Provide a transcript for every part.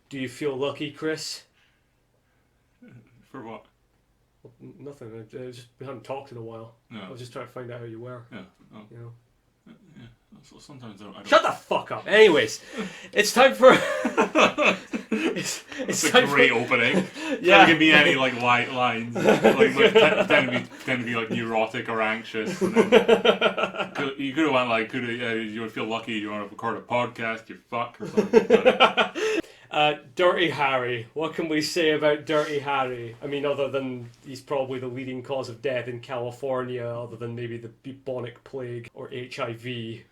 Do you feel lucky, Chris? For what? Well, nothing. We hadn't talked in a while. No. I was just trying to find out how you were. Yeah. Oh. You know. Yeah. So sometimes I don't. Shut the fuck up. Anyways, it's time for. It's a great opening. Yeah. Give me any like white lines. Pretend to be like neurotic or anxious. And then you could have went like, you would feel lucky you want to record a podcast. You fuck or something. Dirty Harry. What can we say about Dirty Harry? I mean, other than he's probably the leading cause of death in California, other than maybe the bubonic plague or HIV.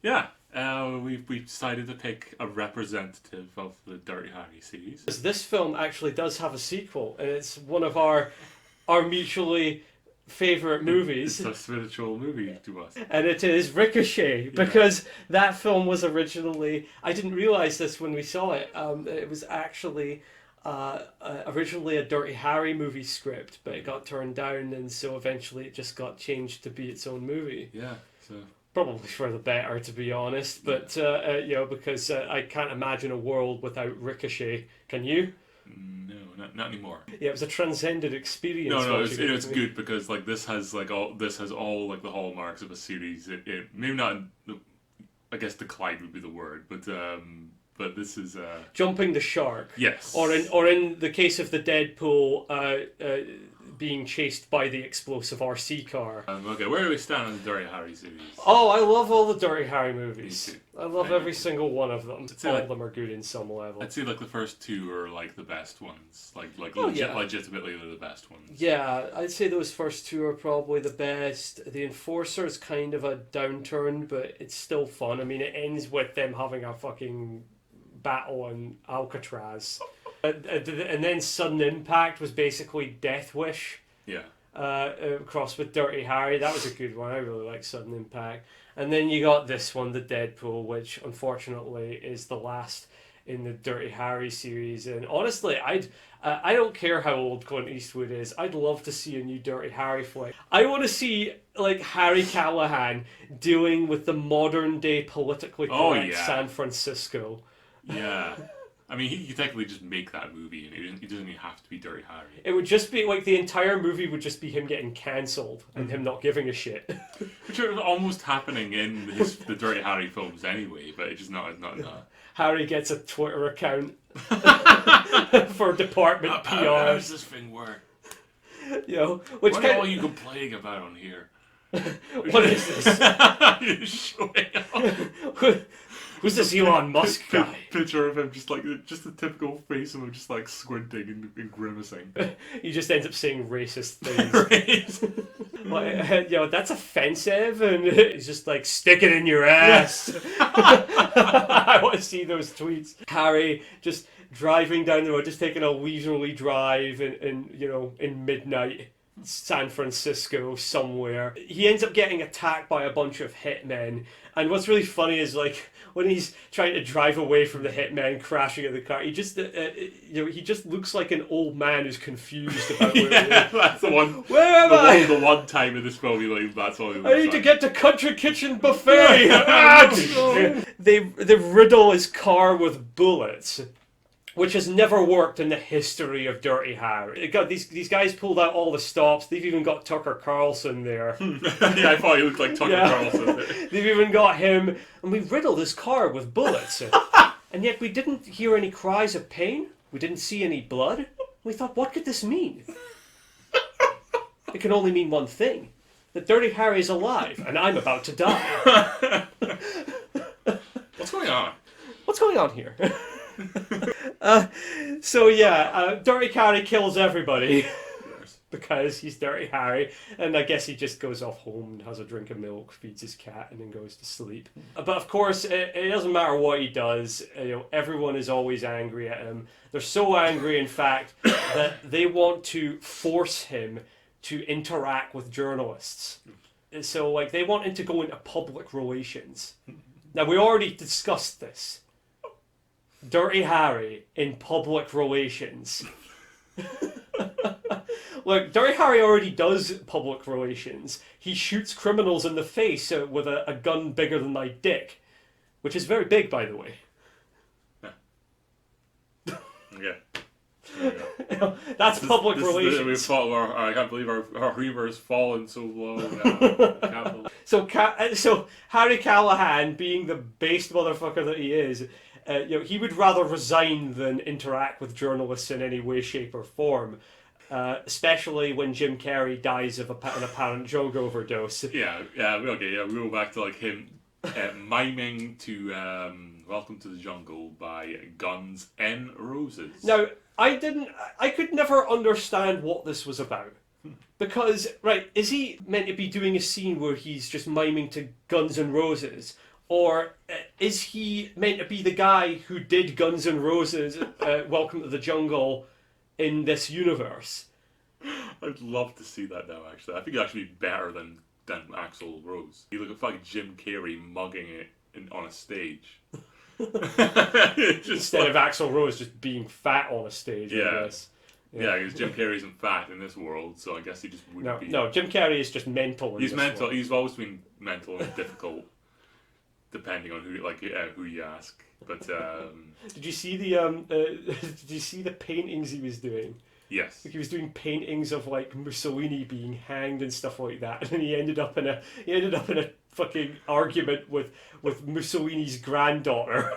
Yeah, we decided to pick a representative of the Dirty Harry series. This film actually does have a sequel, and it's one of our mutually favourite movies. It's a spiritual movie to us. And it is Ricochet, because that film was originally... I didn't realise this when we saw it. It was actually originally a Dirty Harry movie script, but it got turned down, and so eventually it just got changed to be its own movie. Yeah, so... Probably for the better, to be honest, but because I can't imagine a world without Ricochet. Can you? No, not anymore. Yeah, it was a transcendent experience. No, it's good because like this has all like the hallmarks of a series. It maybe not. I guess decline would be the word, but this is jumping the shark. Yes. Or in the case of the Deadpool, being chased by the explosive RC car. Okay, where do we stand on the Dirty Harry series? Oh, I love all the Dirty Harry movies. Me too. I love every single one of them. All like, of them are good in some level. I'd say like the first two are like the best ones. Legitimately they're the best ones. Yeah, I'd say those first two are probably the best. The Enforcer is kind of a downturn, but it's still fun. I mean, it ends with them having a fucking battle on Alcatraz. And then Sudden Impact was basically Death Wish. Yeah. Crossed with Dirty Harry. That was a good one. I really like Sudden Impact. And then you got this one, the Deadpool, which unfortunately is the last in the Dirty Harry series. And honestly, I don't care how old Clint Eastwood is. I'd love to see a new Dirty Harry flick. I want to see like Harry Callahan dealing with the modern day politically correct San Francisco. Yeah. I mean, he could technically just make that movie, and he doesn't even have to be Dirty Harry. It would just be, like, the entire movie would just be him getting cancelled, and him not giving a shit. Which is almost happening in the Dirty Harry films anyway, but it's just not that. Harry gets a Twitter account for department PR. How does this thing work? You know, what are all you complaining about on here? What is this? You're showing up. Who's this Elon Musk guy? Picture of him, just the typical face of him, just like squinting and grimacing. He just ends up saying racist things. That's offensive, and he's just like, stick it in your ass. I want to see those tweets. Harry just driving down the road, just taking a leisurely drive in midnight San Francisco somewhere. He ends up getting attacked by a bunch of hitmen, and what's really funny is like when he's trying to drive away from the hitmen crashing in the car, he just he just looks like an old man who's confused about where he is. That's the one. Where am I? The one time in this movie, like, that's all he looks I need to get to Country Kitchen Buffet. They riddle his car with bullets, which has never worked in the history of Dirty Harry. These guys pulled out all the stops. They've even got Tucker Carlson there. Yeah, I thought he looked like Tucker Carlson. They've even got him, and we riddled his car with bullets. And yet we didn't hear any cries of pain. We didn't see any blood. We thought, what could this mean? It can only mean one thing. That Dirty Harry is alive, and I'm about to die. What's going on? What's going on here? Dirty Harry kills everybody because he's Dirty Harry, and I guess he just goes off home and has a drink of milk, feeds his cat, and then goes to sleep. But of course, it doesn't matter what he does. Everyone is always angry at him. They're so angry, in fact, that they want to force him to interact with journalists. So, like, they want him to go into public relations. Now, we already discussed this. Dirty Harry in public relations. Look, Dirty Harry already does public relations. He shoots criminals in the face with a gun bigger than my dick. Which is very big, by the way. Yeah. Yeah. That's public relations. I can't believe our humor has fallen so low. So Harry Callahan, being the based motherfucker that he is, he would rather resign than interact with journalists in any way, shape, or form. Especially when Jim Carrey dies of an apparent drug overdose. Yeah. We go back to like him miming to "Welcome to the Jungle" by Guns N' Roses. Now, I could never understand what this was about. Because, right, is he meant to be doing a scene where he's just miming to Guns N' Roses? Or is he meant to be the guy who did Guns N' Roses, Welcome to the Jungle, in this universe? I'd love to see that now, actually. I think it'd actually be better than Axl Rose. You look at fucking Jim Carrey mugging it on a stage. Instead of Axl Rose just being fat on a stage, I guess. Yeah, because Jim Carrey isn't fat in this world, so I guess he just wouldn't be. No, Jim Carrey is just mental. He's mental. World. He's always been mental and difficult, depending on who you ask. But did you see the paintings he was doing? Yes. Like he was doing paintings of like Mussolini being hanged and stuff like that, and then he ended up in a fucking argument with Mussolini's granddaughter.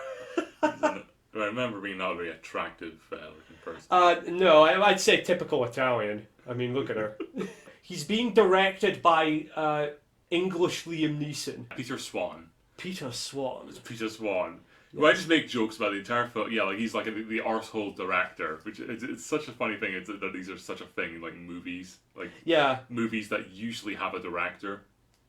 I remember being not a very attractive looking person. No, I'd say typical Italian. I mean, look at her. He's being directed by English Liam Neeson. Peter Swan. Peter Swan. It's Peter Swan. Yeah. Well, I just make jokes about the entire film. Yeah, like he's like the arsehole director, which it's such a funny thing that these are such a thing in like movies. Like movies that usually have a director.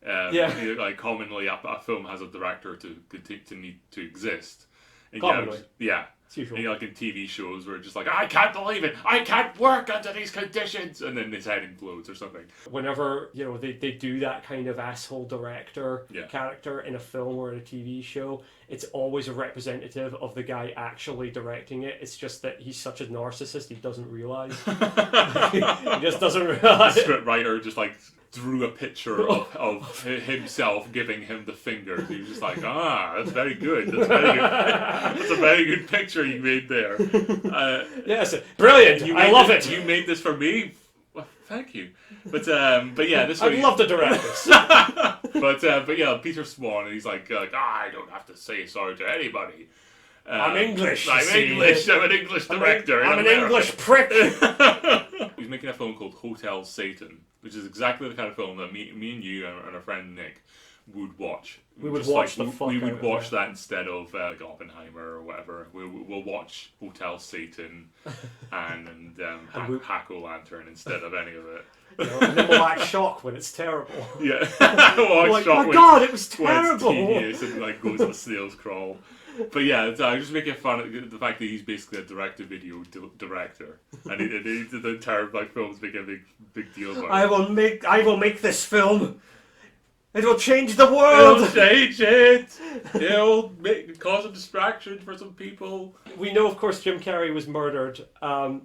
Like commonly a film has a director to need to exist. And commonly. Yeah. It's usual. And like in TV shows where it's just like, I can't believe it, I can't work under these conditions, and then his head implodes or something. Whenever, they do that kind of asshole director character in a film or in a TV show, it's always a representative of the guy actually directing it. It's just that he's such a narcissist, he doesn't realise. He just doesn't realise. The script writer just like drew a picture of himself giving him the finger. He was just like, that's very good. That's very good. That's a very good picture you made there. Yes, brilliant. I love it. You made this for me. Well, thank you. But yeah, this. I'd love to direct this. but yeah, Peter Swan, and he's like, I don't have to say sorry to anybody. I'm English. I'm an English director. I'm an English prick. He's making a film called Hotel Satan, which is exactly the kind of film that me and you and our friend Nick would watch. We would watch that instead of like Oppenheimer or whatever. We'll watch Hotel Satan and Hack-O-Lantern instead of any of it. And then we'll act shocked when it's terrible. Yeah. We'll act shocked God, it was terrible. When it's tedious and like goes on a snail's crawl. But yeah, I'm just making fun of the fact that he's basically a direct-to-video director, and the entire like film's making a big deal about it. I will make this film. It will change the world. It'll change it. It'll cause a distraction for some people. We know, of course, Jim Carrey was murdered. Do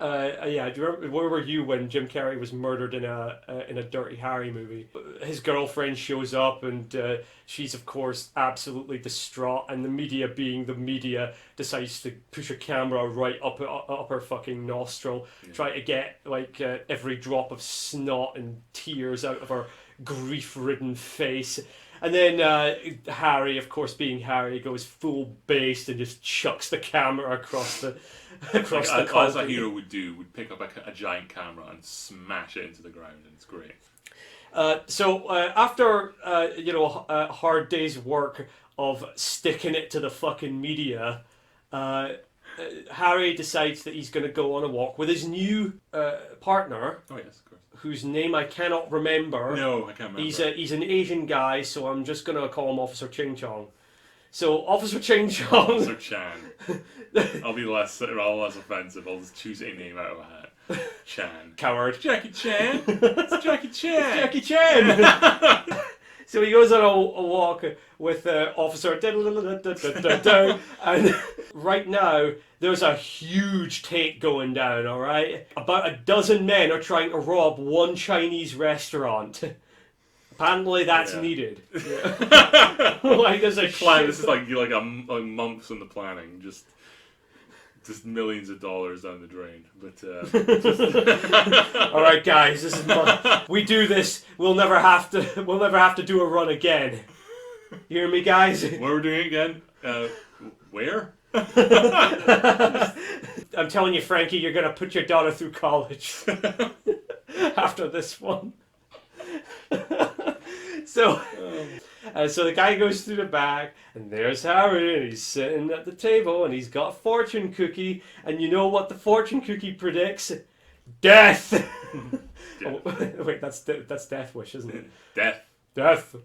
you remember, where were you when Jim Carrey was murdered in a Dirty Harry movie? His girlfriend shows up and she's of course absolutely distraught, and the media, being the media, decides to push a camera right up her fucking nostril, try to get like every drop of snot and tears out of her grief-ridden face. And then Harry, of course being Harry, goes full based and just chucks the camera across the concrete. As a hero would pick up a giant camera and smash it into the ground, and it's great. So after a hard day's work of sticking it to the fucking media, Harry decides that he's going to go on a walk with his new partner. Oh yes, of course. Whose name I cannot remember. No, I can't remember. He's an Asian guy, so I'm just gonna call him Officer Ching Chong. So Officer Ching Chong. Officer Chan. I'll be less offensive. I'll just choose a name out of a hat. Chan. Coward. Jackie Chan. It's Jackie Chan. Jackie Chan. So he goes on a walk with Officer and right now there's a huge take going down, alright? About a dozen men are trying to rob one Chinese restaurant. Apparently that's needed. Yeah. Like there's a plan. This is like months in the planning, just just millions of dollars down the drain. But all right, guys, this is we do this. We'll never have to do a run again. You hear me, guys? What are we doing again? Where? I'm telling you, Frankie, you're gonna put your daughter through college after this one. So the guy goes through the back, and there's Harry, and he's sitting at the table, and he's got a fortune cookie, and you know what the fortune cookie predicts? Death! Oh, wait, that's Death Wish, isn't it? Death.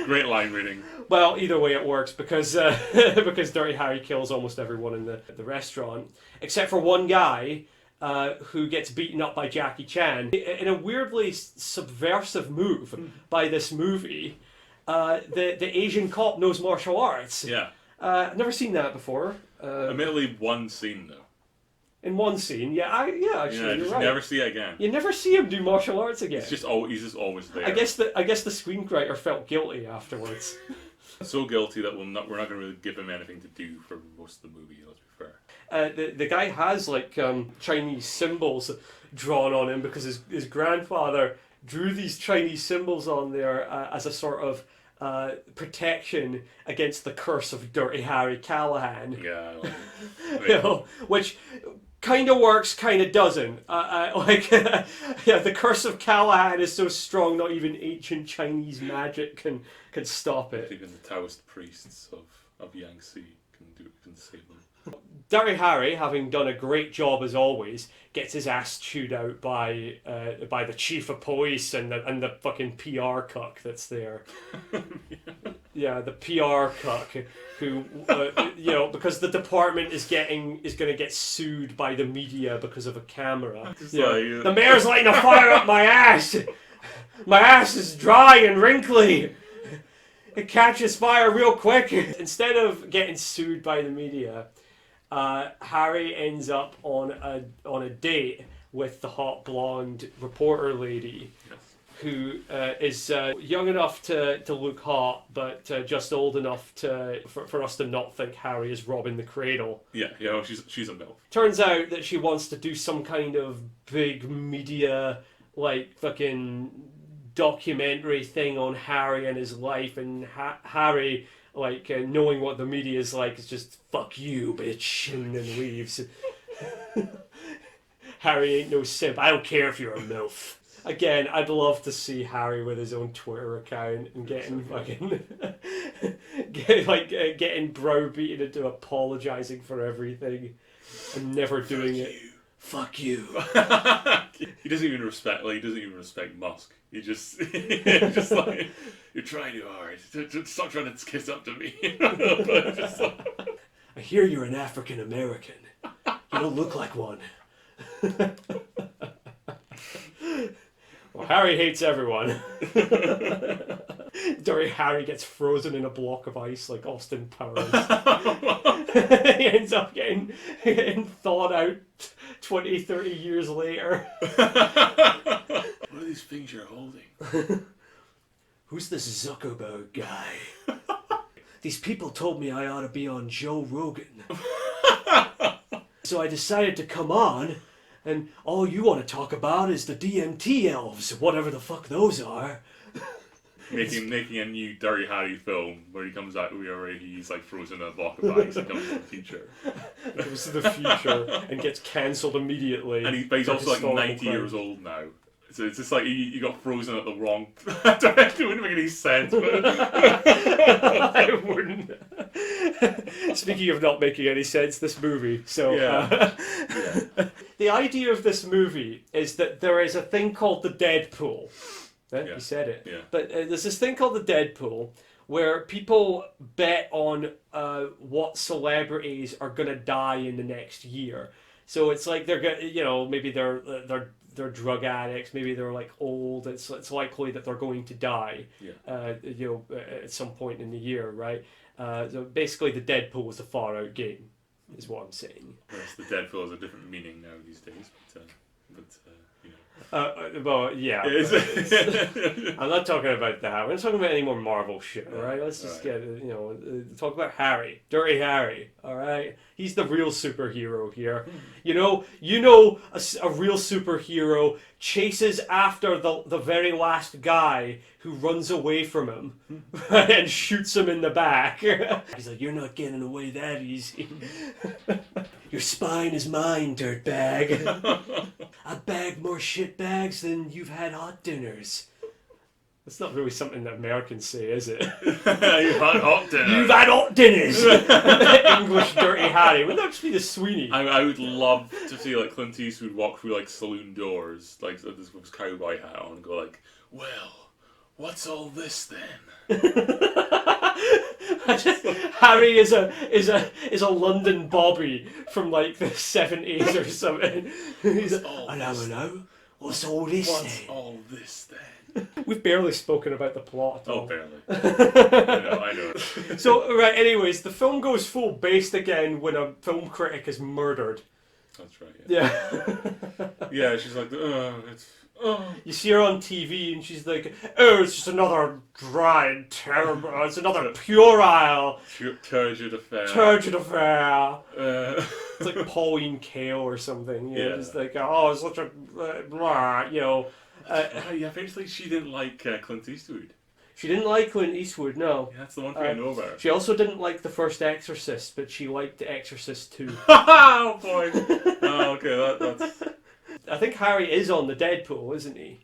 Great line reading. Well, either way it works, because Dirty Harry kills almost everyone in the restaurant, except for one guy who gets beaten up by Jackie Chan. In a weirdly subversive move by this movie, the Asian cop knows martial arts. Yeah. I've never seen that before. Admittedly, one scene though. In one scene, actually, you're just right. never see it again. You never see him do martial arts again. He's just always there. I guess the screenwriter felt guilty afterwards. So guilty that we're not going to really give him anything to do for most of the movie. Let's be fair. The guy has like Chinese symbols drawn on him because his grandfather drew these Chinese symbols on there as a sort of protection against the curse of Dirty Harry Callahan. Yeah. Which kind of works, kind of doesn't. The curse of Callahan is so strong, not even ancient Chinese magic can stop it. Even the Taoist priests of Yangtze can save them. Dirty Harry, having done a great job as always, gets his ass chewed out by the chief of police and the fucking PR cuck that's there. Yeah, the PR cuck who because the department is going to get sued by the media because of a camera. The mayor's lighting a fire up my ass. My ass is dry and wrinkly. It catches fire real quick. Instead of getting sued by the media, Harry ends up on a date with the hot blonde reporter lady, who is young enough to look hot, but just old enough for us to not think Harry is robbing the cradle. Yeah, she's a MILF. Turns out that she wants to do some kind of big media, like fucking documentary thing on Harry and his life, and Harry, like, knowing what the media is like, is just, fuck you, bitch, and then leaves. Harry ain't no simp. I don't care if you're a MILF. Again, I'd love to see Harry with his own Twitter account and getting fucking... getting browbeaten into apologising for everything and never doing it. Fuck you. He doesn't even respect Musk. He just like, you're trying too hard. Stop trying to kiss up to me. I hear you're an African American. You don't look like one. Well, Harry hates everyone. Dirty Harry gets frozen in a block of ice like Austin Powers. He ends up getting thawed out 20, 30 years later. What are these things you're holding? Who's this Zuckerberg guy? These people told me I ought to be on Joe Rogan. So I decided to come on, and all you want to talk about is the DMT elves, whatever the fuck those are. Making a new Dirty Harry film where he comes out where he's like frozen in a block of ice and comes to the future. Goes to the future and gets cancelled immediately. And he's also like 90 years old now. So it's just like you got frozen at the wrong... It wouldn't make any sense. But... I wouldn't. Speaking of not making any sense, this movie. So the idea of this movie is that there is a thing called the dead pool. He said it. Yeah. But there's this thing called the dead pool where people bet on what celebrities are going to die in the next year. So it's like they're going, maybe they're drug addicts, maybe they're like old. It's likely that they're going to die. At some point in the year, right? So basically, the dead pool is a far out game, is what I'm saying. Whereas the dead pool has a different meaning now these days, but Well, yeah. I'm not talking about that. We're not talking about any more Marvel shit, all right? Let's just get, talk about Harry. Dirty Harry, all right? He's the real superhero here. You know, a real superhero chases after the very last guy who runs away from him and shoots him in the back. He's like, you're not getting away that easy. Your spine is mine, dirtbag. I bag more shit bags than you've had hot dinners. That's not really something that Americans say, is it? You've had hot dinners. You've had hot dinners. English Dirty Harry. Wouldn't that just be the Sweeney? I would love to see like Clint Eastwood walk through like saloon doors, like with his cowboy hat on, and go like, "Well, what's all this then?" Harry is a London Bobby from like the 70s or something. He's like, hello. What's all this then? What's all this then? We've barely spoken about the plot. Oh, barely. I know. So, right, anyways, the film goes full based again when a film critic is murdered. That's right, Yeah. Yeah, she's like, You see her on TV and she's like, oh, it's just another dry and terrible, it's another puerile, turgid affair. It's like Pauline Kael or something, you know, Yeah. just like, oh, it's such a, blah, you know. Yeah, apparently she didn't like Clint Eastwood. She didn't like Clint Eastwood, no. Yeah, that's the one thing I know about her. She also didn't like the first Exorcist, but she liked The Exorcist 2. Oh, boy. Oh, okay, that's... I think Harry is on the Deadpool, isn't he?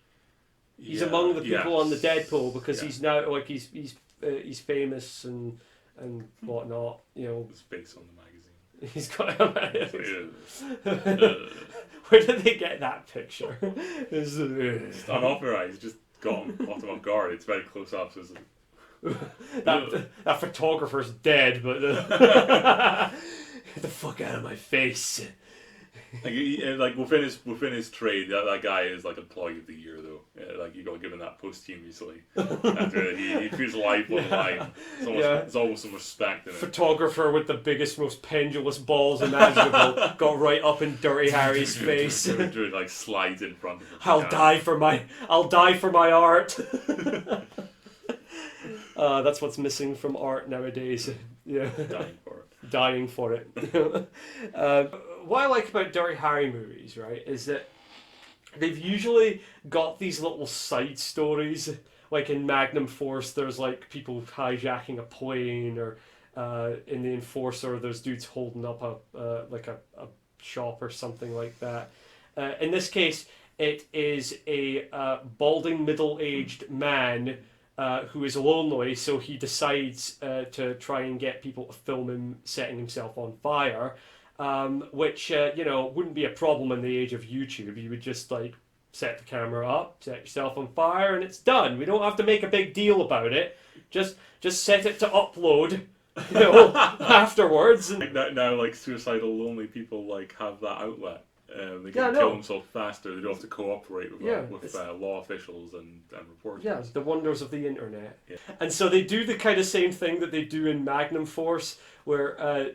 He's among the people on the Deadpool because he's now like he's famous and whatnot. You know, It's based on the magazine. he's got. Where did they get that picture? It's unauthorized. Just caught him off guard. It's very close up. So that photographer's dead, but get the fuck out of my face. Like within his trade, that guy is like Employee of the Year though. Like you got given that posthumously. After he put his life on the line. There's almost some respect in it. Photographer with the biggest, most pendulous balls imaginable got right up in Dirty Harry's face. Like slides in front of him. I'll die for my art. That's what's missing from art nowadays. Yeah. Dying for it. What I like about Dirty Harry movies, right, is that they've usually got these little side stories. Like in Magnum Force, there's like people hijacking a plane, or in The Enforcer, there's dudes holding up a shop or something like that. In this case, it is a balding middle-aged man who is lonely, so he decides to try and get people to film him setting himself on fire, which wouldn't be a problem in the age of YouTube. You would just like set the camera up, set yourself on fire, and it's done. We don't have to make a big deal about it. Just set it to upload, afterwards. Now, like suicidal, lonely people like have that outlet. They can kill themselves faster. They don't have to cooperate with law officials and reporters. Yeah, the wonders of the internet. Yeah. And so they do the kind of same thing that they do in Magnum Force, where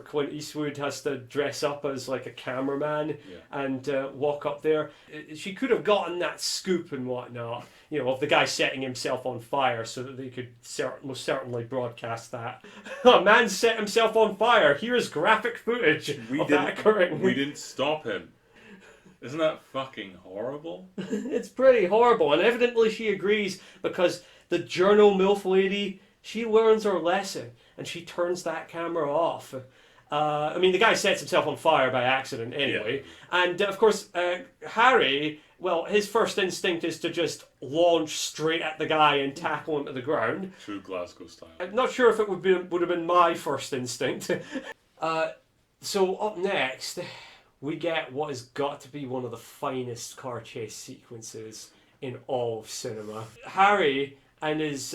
Clint Eastwood has to dress up as like a cameraman and walk up there. She could have gotten that scoop and whatnot, of the guy setting himself on fire, so that they could most certainly broadcast that. A man set himself on fire. Here's graphic footage of that occurring. We didn't stop him. Isn't that fucking horrible? It's pretty horrible, and evidently she agrees, because the journal MILF lady, she learns her lesson, and she turns that camera off. The guy sets himself on fire by accident anyway. Yeah. And, of course, Harry, well, his first instinct is to just launch straight at the guy and tackle him to the ground. True Glasgow style. I'm not sure if it would have been my first instinct. So up next, we get what has got to be one of the finest car chase sequences in all of cinema. Harry and his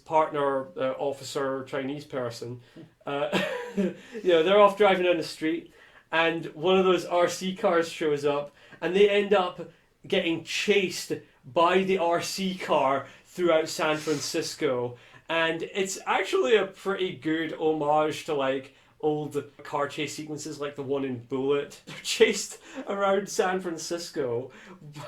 partner, officer, Chinese person, they're off driving down the street, and one of those RC cars shows up, and they end up getting chased by the RC car throughout San Francisco. And it's actually a pretty good homage to like old car chase sequences like the one in Bullet. They're chased around San Francisco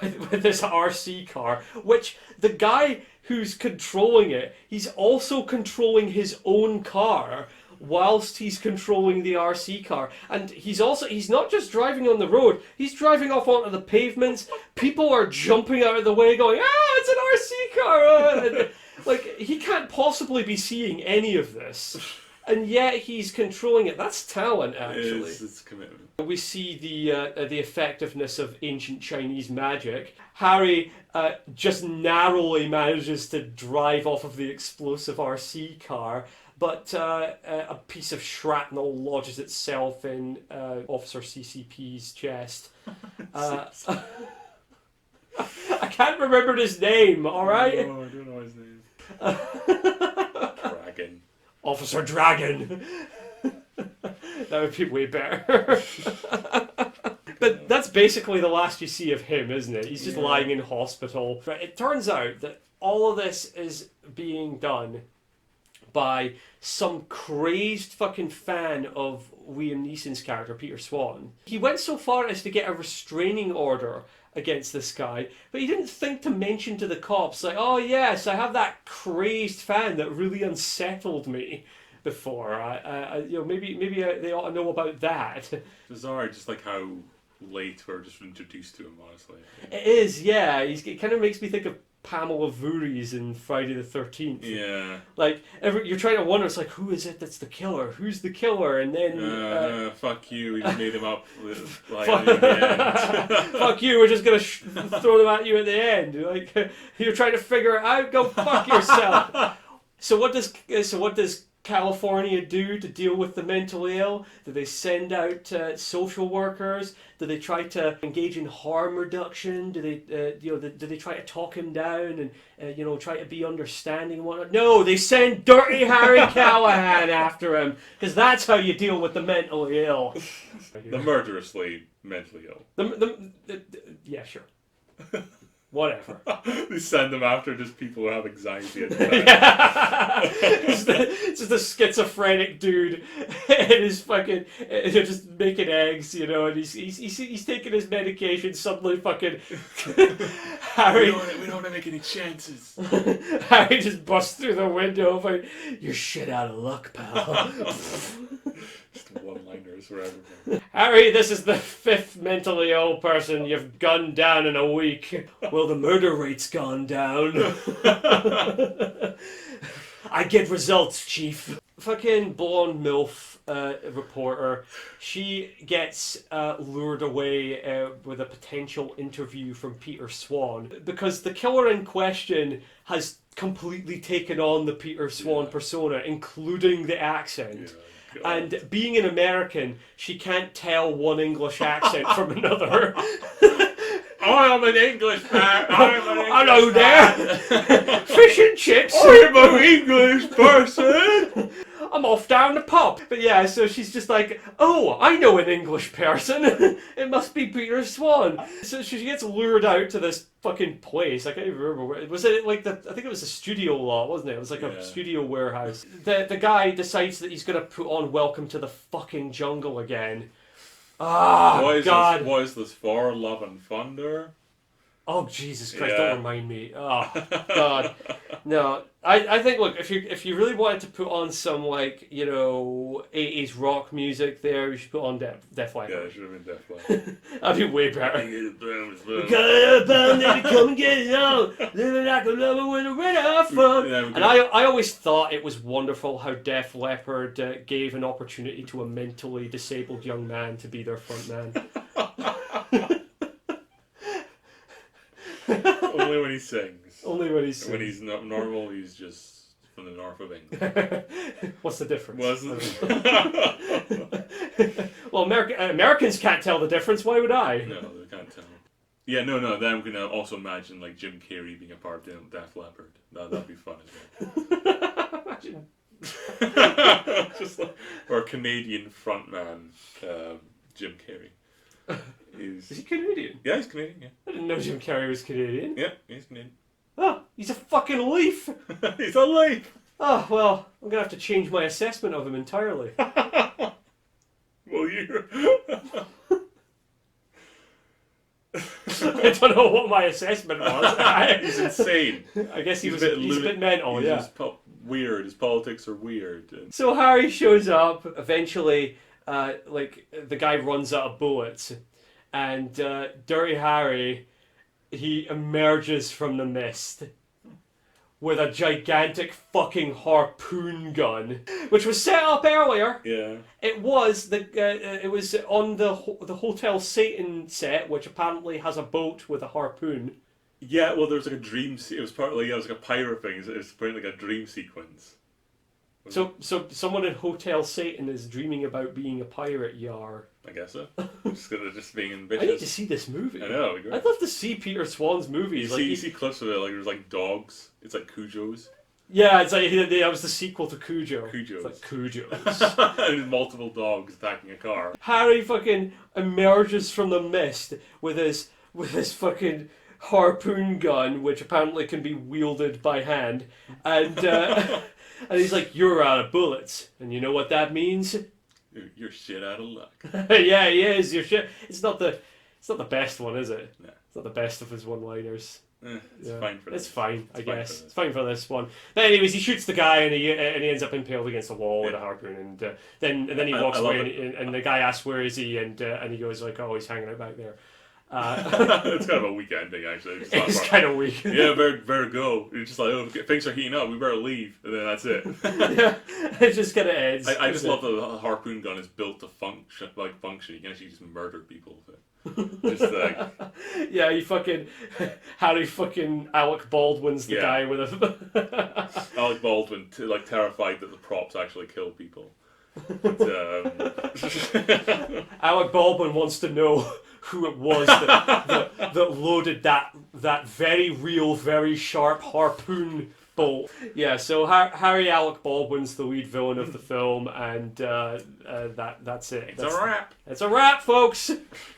with this RC car, which the guy who's controlling it, he's also controlling his own car whilst he's controlling the RC car. And he's not just driving on the road, he's driving off onto the pavements. People are jumping out of the way going, it's an RC car! And, like, he can't possibly be seeing any of this. And yet he's controlling it. That's talent, actually. It's commitment. We see the effectiveness of ancient Chinese magic. Harry just narrowly manages to drive off of the explosive RC car, but a piece of shrapnel lodges itself in Officer CCP's chest. I can't remember his name, alright? No, I don't know his name. Dragon. Officer Dragon. That would be way better. But that's basically the last you see of him, isn't it? He's just lying in hospital. But it turns out that all of this is being done by some crazed fucking fan of Liam Neeson's character, Peter Swan. He went so far as to get a restraining order against this guy, but he didn't think to mention to the cops, like, oh yes, I have that crazed fan that really unsettled me before. Maybe they ought to know about that. Bizarre, just like how late we're just introduced to him, honestly. It is, yeah. It kind of makes me think of Pamela Voorhees in Friday the 13th. Yeah. Like, you're trying to wonder, it's like, who is it that's the killer? Who's the killer? And then... fuck you, we made him up like, at the end. Fuck you, we're just going to throw them at you at the end. Like, you're trying to figure it out, go fuck yourself. So what does California do to deal with the mentally ill? Do they send out social workers? Do they try to engage in harm reduction? Do they, do they try to talk him down and try to be understanding and whatnot? No, they send Dirty Harry Callahan after him, because that's how you deal with the mentally ill. The murderously mentally ill. Yeah, sure. Whatever. They send them after just people who have anxiety. It's just a schizophrenic dude and his fucking just making eggs, and he's taking his medication. Suddenly, fucking Harry. We don't want to make any chances. Harry just busts through the window. Like, you're shit out of luck, pal. Just one-liners for everything. Harry, this is the 5th mentally ill person you've gunned down in a week. Well, the murder rate's gone down. I get results, Chief. Fucking blonde MILF reporter. She gets lured away with a potential interview from Peter Swan because the killer in question has completely taken on the Peter Swan persona, including the accent. Yeah. God. And being an American, she can't tell one English accent from another. I'm an English man. Hello there. Fish and chips. I'm an English person. I'm off down the pub. But yeah, so she's just like, oh, I know an English person. It must be Peter Swan. So she gets lured out to this fucking place. I can't even remember where. Was it like I think it was a studio lot, wasn't it? It was like a studio warehouse. The guy decides that he's going to put on Welcome to the fucking Jungle again. God. What is this for? Love and Thunder? Oh, Jesus Christ, don't remind me. Oh, God. No, I think, look, if you really wanted to put on some, 80s rock music there, you should put on Def Leppard. Yeah, it should have been Def Leppard. That'd be way better. Got a bum, let me come and get it on. Living like a lover with a red off from. And I always thought it was wonderful how Def Leppard gave an opportunity to a mentally disabled young man to be their front man. Only when he sings. Only when he sings. When he's not normal, he's just from the north of England. What's the difference? Well, Americans can't tell the difference. Why would I? No, they can't tell. Yeah, no. Then I'm gonna also imagine Jim Carrey being a part of Def Leppard. That'd be fun as well. Imagine. Just or a Canadian frontman, Jim Carrey. Is he Canadian? Yeah, he's Canadian, yeah. I didn't know Jim Carrey was Canadian. Yeah, he's Canadian. Oh, he's a fucking leaf! He's a leaf! Oh, well, I'm gonna have to change my assessment of him entirely. Well, you. I don't know what my assessment was. He's insane. I guess he's a bit mental, he's yeah. just weird. His politics are weird. So Harry shows up. Eventually, the guy runs out of bullets, and Dirty Harry, he emerges from the mist with a gigantic fucking harpoon gun, which was set up earlier. Yeah. It was on the Hotel Satan set, which apparently has a boat with a harpoon. Yeah, well, there was like a dream. It was partly it was like a pirate thing. It was apparently like a dream sequence. So someone in Hotel Satan is dreaming about being a pirate, yar. I guess so. just being ambitious. I need to see this movie. I know. I'd love to see Peter Swan's movies. You see clips of it, like there's like dogs. It's like Cujos. Yeah, it's like that was the sequel to Cujo. Cujos. It's like Cujos. There's multiple dogs attacking a car. Harry fucking emerges from the mist with his fucking harpoon gun, which apparently can be wielded by hand, and and he's like, "You're out of bullets," and you know what that means? You're shit out of luck. Yeah, he is. You're shit. It's not the best one, is it? No. It's not the best of his one-liners. It's fine for this. It's fine, I guess. It's fine for this one. But anyways, he shoots the guy and he ends up impaled against the wall with a harpoon, and then he walks away and the guy asks where is he, and he goes like, oh, he's hanging out back there. It's kind of a weak ending, actually. It's kind of weak. Yeah, better go. You're just like, oh, things are heating up. We better leave, and then that's it. Yeah, it just kind of ends. I just love that the harpoon gun is built to function. You can actually just murder people with it. Just like, yeah, Harry fucking Alec Baldwin's the guy with a Alec Baldwin terrified that the props actually kill people. But, Alec Baldwin wants to know who it was that loaded that very real, very sharp harpoon bolt. Yeah, so Harry Alec Baldwin's the lead villain of the film, and that's it. It's a wrap. It's a wrap, folks.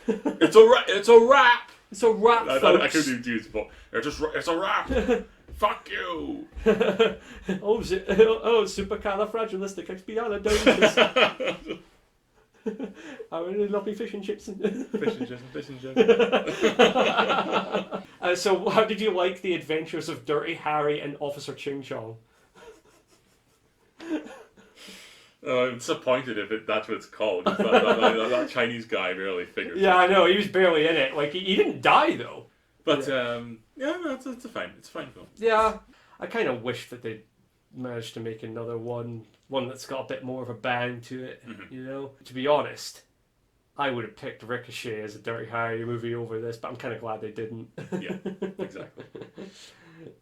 It's a wrap. It's a wrap. It's a wrap, folks. I couldn't do it, but it's a wrap. Fuck you. Supercalifragilisticexpialidocious. I really love me fish and chips. Fish and chips. So how did you like the adventures of Dirty Harry and Officer Ching Chong? I'm disappointed if that's what it's called. That Chinese guy barely figured. Yeah, I know. He was barely in it. Like he didn't die though. But it's a fine film. Yeah, I kind of wish that they managed to make another one that's got a bit more of a bang to it. Mm-hmm. You know, to be honest, I would have picked Ricochet as a Dirty Harry movie over this, but I'm kind of glad they didn't. Yeah, exactly.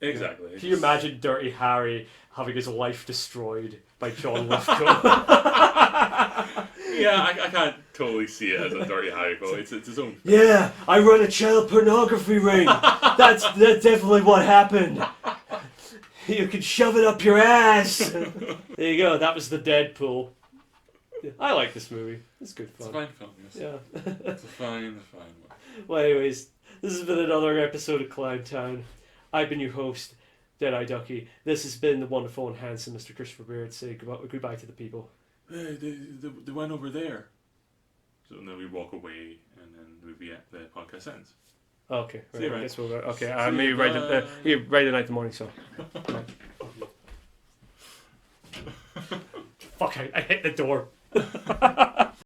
Exactly. Can you imagine Dirty Harry having his life destroyed by John Lithgow? Yeah, I can't totally see it as a Dirty Harry film. It's his own thing. Yeah, I run a child pornography ring. That's definitely what happened. You can shove it up your ass. There you go. That was the Deadpool. Yeah, I like this movie. It's good fun. It's a fine film, yes. Yeah. It's a fine one. Well, anyways, this has been another episode of Clown Town. I've been your host, Deadeye Ducky. This has been the wonderful and handsome Mr. Christopher Beard. Say goodbye to the people. Hey, they went over there. So then we walk away, and then the podcast ends. Okay, right. See you, I guess we'll go. Okay, See maybe you, write the night the morning song. Fuck! I hit the door.